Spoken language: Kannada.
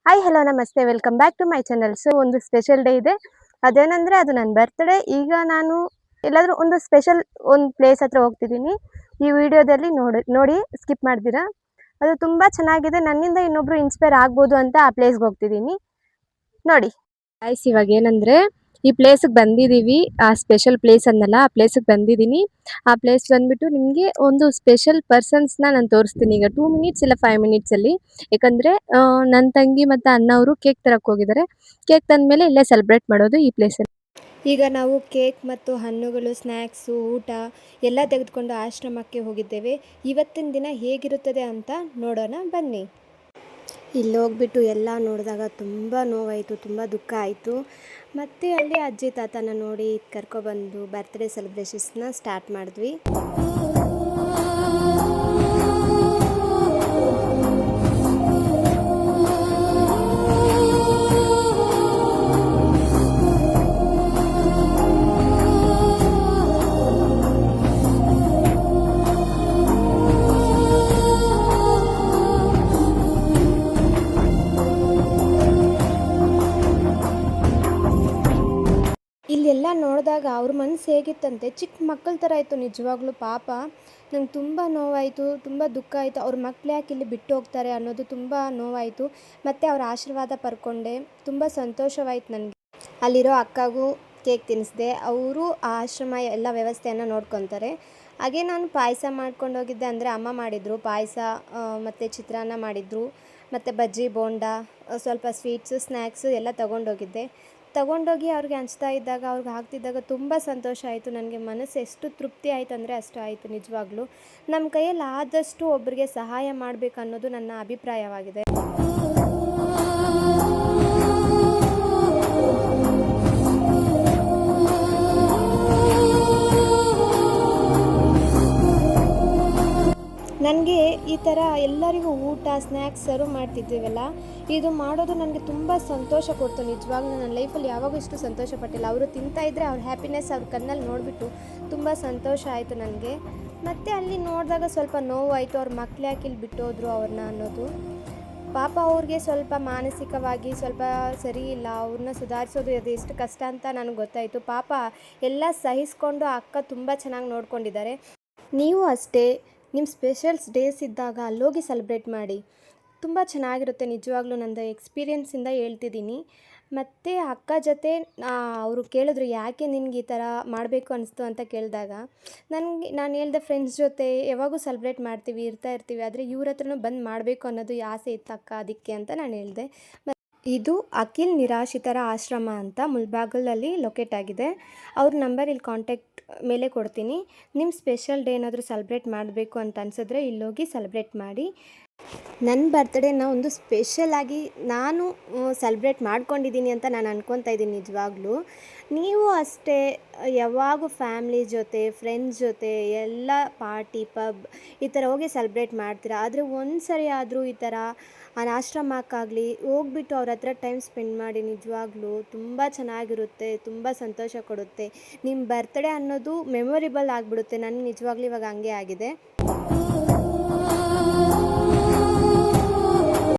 ಹಾಯ್ ಹಲೋ ನಮಸ್ತೆ welcome back to my channel. So ಒಂದು ಸ್ಪೆಷಲ್ ಡೇ ಇದೆ. ಅದೇನಂದ್ರೆ ಅದು ನನ್ನ ಬರ್ತ್ಡೇ. ಈಗ ನಾನು ಎಲ್ಲಾದರೂ ಒಂದು ಸ್ಪೆಷಲ್ ಒಂದು ಪ್ಲೇಸ್ ಹತ್ರ ಹೋಗ್ತಿದ್ದೀನಿ. ಈ ವಿಡಿಯೋದಲ್ಲಿ ನೋಡಿ ಸ್ಕಿಪ್ ಮಾಡ್ದಿರಾ. ಅದು ತುಂಬಾ ಚೆನ್ನಾಗಿದೆ. ನನ್ನಿಂದ ಇನ್ನೊಬ್ರು ಇನ್ಸ್ಪೈರ್ ಆಗ್ಬೋದು ಅಂತ ಆ ಪ್ಲೇಸ್ಗೆ ಹೋಗ್ತಿದ್ದೀನಿ ನೋಡಿ. ಗೈಸ್ ಇವಾಗ ಏನಂದ್ರೆ ಈ ಪ್ಲೇಸ್ಗೆ ಬಂದಿದ್ದೀವಿ. ಆ ಸ್ಪೆಷಲ್ ಪ್ಲೇಸ್ ಅನ್ನಲ್ಲ, ಆ ಪ್ಲೇಸ್ಗೆ ಬಂದಿದ್ದೀನಿ. ಆ ಪ್ಲೇಸ್ ಬಂದ್ಬಿಟ್ಟು ನಿಮಗೆ ಒಂದು ಸ್ಪೆಷಲ್ ಪರ್ಸನ್ಸ್ನ ನಾನು ತೋರಿಸ್ತೀನಿ ಈಗ 2 ಮಿನಿಟ್ಸ್ ಇಲ್ಲ 5 ಮಿನಿಟ್ಸಲ್ಲಿ. ಯಾಕಂದರೆ ನನ್ನ ತಂಗಿ ಮತ್ತು ಅಣ್ಣ ಅವರು ಕೇಕ್ ತರಕ್ಕೆ ಹೋಗಿದ್ದಾರೆ. ಕೇಕ್ ತಂದಮೇಲೆ ಇಲ್ಲೇ ಸೆಲೆಬ್ರೇಟ್ ಮಾಡೋದು ಈ ಪ್ಲೇಸಲ್ಲಿ. ಈಗ ನಾವು ಕೇಕ್ ಮತ್ತು ಹಣ್ಣುಗಳು, ಸ್ನ್ಯಾಕ್ಸು, ಊಟ ಎಲ್ಲ ತೆಗೆದುಕೊಂಡು ಆಶ್ರಮಕ್ಕೆ ಹೋಗಿದ್ದೇವೆ. ಇವತ್ತಿನ ದಿನ ಹೇಗಿರುತ್ತದೆ ಅಂತ ನೋಡೋಣ ಬನ್ನಿ. ಇಲ್ಲಿ ಹೋಗ್ಬಿಟ್ಟು ಎಲ್ಲ ನೋಡಿದಾಗ ತುಂಬ ನೋವಾಯಿತು, ತುಂಬ ದುಃಖ ಆಯಿತು. ಮತ್ತು ಅಲ್ಲಿ ಅಜ್ಜಿ ತಾತನ ನೋಡಿ ಕರ್ಕೊಬಂದು ಬರ್ತ್ಡೇ ಸೆಲೆಬ್ರೇಷನ್ಸ್ನ ಸ್ಟಾರ್ಟ್ ಮಾಡಿದ್ವಿ. ಇಲ್ಲೆಲ್ಲ ನೋಡಿದಾಗ ಅವ್ರ ಮನಸ್ಸು ಹೇಗಿತ್ತಂತೆ, ಚಿಕ್ಕ ಮಕ್ಕಳ ಥರ ಆಯಿತು ನಿಜವಾಗ್ಲೂ. ಪಾಪ ನಂಗೆ ತುಂಬ ನೋವಾಯಿತು, ತುಂಬ ದುಃಖ ಆಯಿತು. ಅವ್ರ ಮಕ್ಳು ಯಾಕೆ ಇಲ್ಲಿ ಬಿಟ್ಟು ಹೋಗ್ತಾರೆ ಅನ್ನೋದು ತುಂಬ ನೋವಾಯಿತು. ಮತ್ತು ಅವ್ರ ಆಶೀರ್ವಾದ ಪಡ್ಕೊಂಡೆ, ತುಂಬ ಸಂತೋಷವಾಯಿತು ನನಗೆ. ಅಲ್ಲಿರೋ ಅಕ್ಕಗೂ ಕೇಕ್ ತಿನ್ನಿಸಿದೆ. ಅವರು ಆ ಆಶ್ರಮ ಎಲ್ಲ ವ್ಯವಸ್ಥೆಯನ್ನು ನೋಡ್ಕೊತಾರೆ. ಹಾಗೆ ನಾನು ಪಾಯಸ ಮಾಡ್ಕೊಂಡು ಹೋಗಿದ್ದೆ. ಅಂದರೆ ಅಮ್ಮ ಮಾಡಿದರು ಪಾಯಸ, ಮತ್ತು ಚಿತ್ರಾನ್ನ ಮಾಡಿದರು, ಮತ್ತು ಬಜ್ಜಿ ಬೋಂಡ, ಸ್ವಲ್ಪ ಸ್ವೀಟ್ಸು ಸ್ನ್ಯಾಕ್ಸು ಎಲ್ಲ ತೊಗೊಂಡೋಗಿದ್ದೆ. ತೊಗೊಂಡೋಗಿ ಅವ್ರಿಗೆ ಹಂಚ್ತಾ ಇದ್ದಾಗ, ಅವ್ರಿಗೆ ಹಾಕ್ತಿದ್ದಾಗ ತುಂಬ ಸಂತೋಷ ಆಯಿತು. ನನಗೆ ಮನಸ್ಸು ಎಷ್ಟು ತೃಪ್ತಿ ಆಯಿತು ಅಂದರೆ ಅಷ್ಟು ಆಯಿತು ನಿಜವಾಗ್ಲೂ. ನಮ್ಮ ಕೈಯಲ್ಲಿ ಆದಷ್ಟು ಒಬ್ಬರಿಗೆ ಸಹಾಯ ಮಾಡಬೇಕು ಅನ್ನೋದು ನನ್ನ ಅಭಿಪ್ರಾಯವಾಗಿದೆ. ನನಗೆ ಈ ಥರ ಎಲ್ಲರಿಗೂ ಊಟ ಸ್ನ್ಯಾಕ್ಸ್ ಸರ್ವ್ ಮಾಡ್ತಿದ್ದೀವಲ್ಲ, ಇದು ಮಾಡೋದು ನನಗೆ ತುಂಬ ಸಂತೋಷ ಕೊಡ್ತು ನಿಜವಾಗ್ಲೂ. ನನ್ನ ಲೈಫಲ್ಲಿ ಯಾವಾಗೂ ಇಷ್ಟು ಸಂತೋಷ ಪಟ್ಟಿಲ್ಲ. ಅವರು ತಿಂತಾಯಿದ್ರೆ ಅವ್ರ ಹ್ಯಾಪಿನೆಸ್ ಅವ್ರ ಕಣ್ಣಲ್ಲಿ ನೋಡಿಬಿಟ್ಟು ತುಂಬ ಸಂತೋಷ ಆಯಿತು ನನಗೆ. ಮತ್ತು ಅಲ್ಲಿ ನೋಡಿದಾಗ ಸ್ವಲ್ಪ ನೋವಾಯಿತು, ಅವ್ರ ಮಕ್ಳು ಯಾಕೆ ಇಲ್ಲಿ ಬಿಟ್ಟೋದ್ರು ಅವ್ರನ್ನ ಅನ್ನೋದು. ಪಾಪ ಅವ್ರಿಗೆ ಸ್ವಲ್ಪ ಮಾನಸಿಕವಾಗಿ ಸ್ವಲ್ಪ ಸರಿ ಇಲ್ಲ. ಅವ್ರನ್ನ ಸುಧಾರಿಸೋದು ಅದು ಎಷ್ಟು ಕಷ್ಟ ಅಂತ ನನಗೆ ಗೊತ್ತಾಯಿತು. ಪಾಪ ಎಲ್ಲ ಸಹಿಸ್ಕೊಂಡು ಆ ಅಕ್ಕ ತುಂಬ ಚೆನ್ನಾಗಿ ನೋಡ್ಕೊಂಡಿದ್ದಾರೆ. ನೀವು ಅಷ್ಟೇ ನಿಮ್ಮ ಸ್ಪೆಷಲ್ಸ್ ಡೇಸ್ ಇದ್ದಾಗ ಅಲ್ಲೋಗಿ ಸೆಲೆಬ್ರೇಟ್ ಮಾಡಿ, ತುಂಬ ಚೆನ್ನಾಗಿರುತ್ತೆ ನಿಜವಾಗ್ಲೂ. ನಂದು ಎಕ್ಸ್ಪೀರಿಯೆನ್ಸಿಂದ ಹೇಳ್ತಿದ್ದೀನಿ. ಮತ್ತು ಅಕ್ಕ ಜೊತೆ ಅವರು ಕೇಳಿದ್ರು ಯಾಕೆ ನಿನ್ಗೆ ಈ ಥರ ಮಾಡಬೇಕು ಅನಿಸ್ತು ಅಂತ ಕೇಳಿದಾಗ ನಾನು ಹೇಳಿದೆ, ಫ್ರೆಂಡ್ಸ್ ಜೊತೆ ಯಾವಾಗೂ ಸೆಲೆಬ್ರೇಟ್ ಮಾಡ್ತೀವಿ, ಇರ್ತೀವಿ, ಆದರೆ ಇವ್ರ ಹತ್ರನೂ ಬಂದು ಮಾಡಬೇಕು ಅನ್ನೋದು ಆಸೆ ಇತ್ತು ಅಕ್ಕ, ಅದಕ್ಕೆ ಅಂತ ನಾನು ಹೇಳಿದೆ. ಇದು ಅಖಿಲ್ ನಿರಾಶ್ರಿತರ ಆಶ್ರಮ ಅಂತ ಮುಲ್ಬಾಗಲಲ್ಲಿ ಲೊಕೇಟ್ ಆಗಿದೆ. ಅವ್ರ ನಂಬರ್ ಇಲ್ಲಿ ಕಾಂಟ್ಯಾಕ್ಟ್ ಮೇಲೆ ಕೊಡ್ತೀನಿ. ನಿಮ್ಮ ಸ್ಪೆಷಲ್ ಡೇ ಏನಾದರೂ ಸೆಲೆಬ್ರೇಟ್ ಮಾಡಬೇಕು ಅಂತ ಅನಿಸಿದ್ರೆ ಇಲ್ಲೋಗಿ ಸೆಲೆಬ್ರೇಟ್ ಮಾಡಿ. ನನ್ನ ಬರ್ತ್ಡೇನ ಒಂದು ಸ್ಪೆಷಲಾಗಿ ನಾನು ಸೆಲೆಬ್ರೇಟ್ ಮಾಡ್ಕೊಂಡಿದ್ದೀನಿ ಅಂತ ನಾನು ಅನ್ಕೊತಾ ಇದ್ದೀನಿ ನಿಜವಾಗ್ಲೂ. ನೀವು ಅಷ್ಟೇ ಯಾವಾಗೂ ಫ್ಯಾಮ್ಲಿ ಜೊತೆ, ಫ್ರೆಂಡ್ಸ್ ಜೊತೆ ಎಲ್ಲ ಪಾರ್ಟಿ, ಪಬ್ ಈ ಥರ ಹೋಗಿ ಸೆಲೆಬ್ರೇಟ್ ಮಾಡ್ತೀರಾ. ಆದರೆ ಒಂದು ಸರಿ ಆದರೂ ಈ ಥರ ಆಶ್ರಮಕ್ಕಾಗಲಿ ಹೋಗ್ಬಿಟ್ಟು ಅವ್ರ ಹತ್ರ ಟೈಮ್ ಸ್ಪೆಂಡ್ ಮಾಡಿ. ನಿಜವಾಗ್ಲೂ ತುಂಬ ಚೆನ್ನಾಗಿರುತ್ತೆ, ತುಂಬ ಸಂತೋಷ ಕೊಡುತ್ತೆ. ನಿಮ್ಮ ಬರ್ತ್ಡೇ ಅನ್ನೋದು ಮೆಮೊರೇಬಲ್ ಆಗಿಬಿಡುತ್ತೆ. ನನಗೆ ನಿಜವಾಗ್ಲೂ ಇವಾಗ ಹಂಗೆ ಆಗಿದೆ.